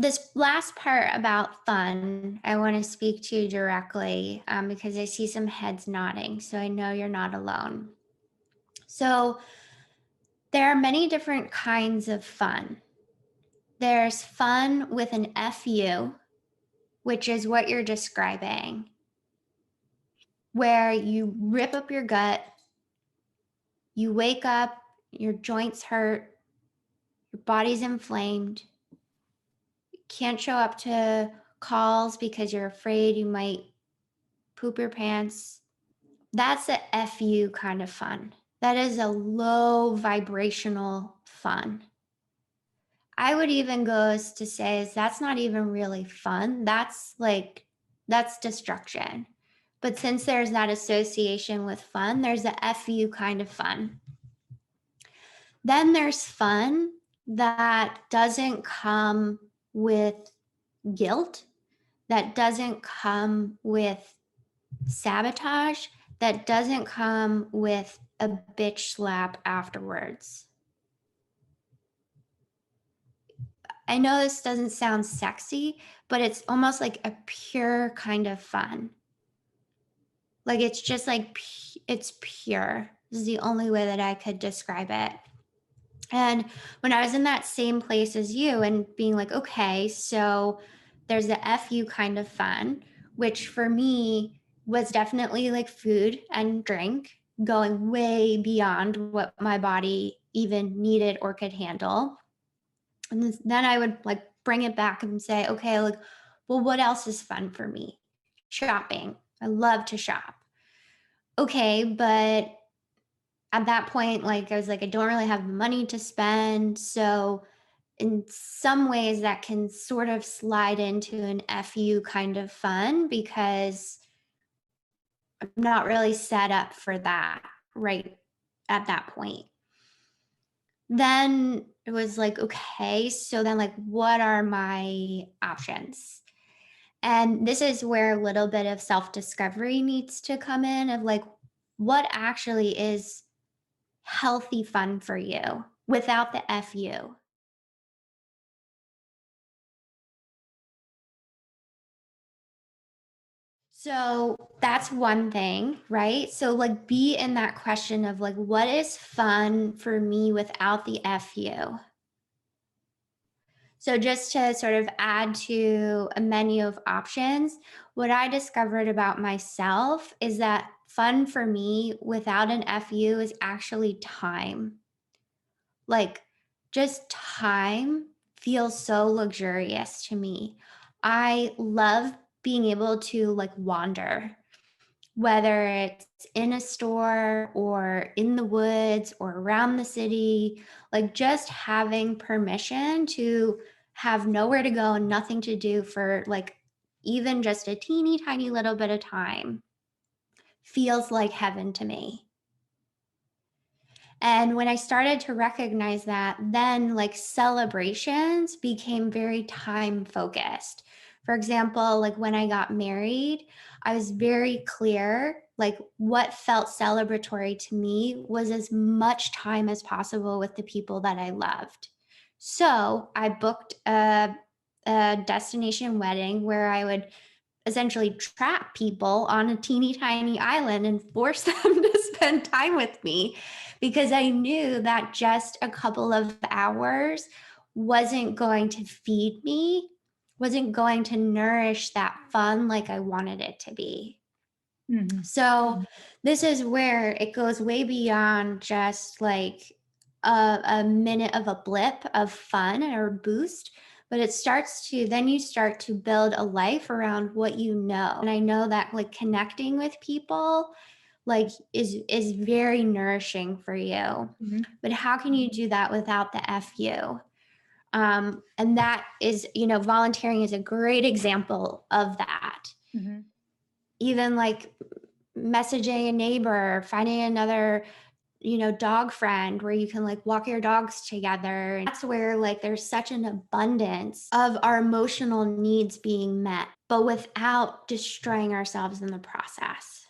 This last part about fun, I want to speak to directly because I see some heads nodding. So I know you're not alone. So there are many different kinds of fun. There's fun with an FU, which is what you're describing, where you rip up your gut, you wake up, your joints hurt, your body's inflamed, you can't show up to calls because you're afraid you might poop your pants. That's a FU kind of fun. That is a low vibrational fun. I would even go as to say is that's not even really fun. That's destruction. But since there's that association with fun, there's a FU kind of fun. Then there's fun that doesn't come with guilt, that doesn't come with sabotage, that doesn't come with a bitch slap afterwards. I know this doesn't sound sexy, but it's almost like a pure kind of fun. Like it's just like, it's pure. This is the only way that I could describe it. And when I was in that same place as you and being like, okay, so there's the FU kind of fun, which for me was definitely like food and drink, going way beyond what my body even needed or could handle. And then I would like bring it back and say, okay, like, well, what else is fun for me? Shopping. I love to shop. Okay, but at that point, like I was like, I don't really have money to spend. So in some ways that can sort of slide into an FU kind of fun because I'm not really set up for that right at that point. Then it was like, okay, so then like what are my options? And this is where a little bit of self-discovery needs to come in of like what actually is healthy fun for you without the FU. So that's one thing, right? So like be in that question of like what is fun for me without the FU? So just to sort of add to a menu of options, what I discovered about myself is that fun for me without an FU is actually time. Like just time feels so luxurious to me. I love being able to like wander, whether it's in a store or in the woods or around the city, like just having permission to have nowhere to go and nothing to do for like even just a teeny tiny little bit of time feels like heaven to me. And when I started to recognize that, then like celebrations became very time focused. For example, like when I got married, I was very clear, like what felt celebratory to me was as much time as possible with the people that I loved. So I booked a destination wedding where I would essentially trap people on a teeny tiny island and force them to spend time with me because I knew that just a couple of hours wasn't going to feed me, wasn't going to nourish that fun like I wanted it to be. Mhm. So this is where it goes way beyond just like a minute of a blip of fun or boost, but it starts to then you start to build a life around what you know. And I know that like connecting with people like is very nourishing for you. Mhm. But how can you do that without the FU? And that is, volunteering is a great example of that. Mhm. Even like messaging a neighbor, finding another, dog friend where you can like walk your dogs together. And that's where like there's such an abundance of our emotional needs being met, but without destroying ourselves in the process.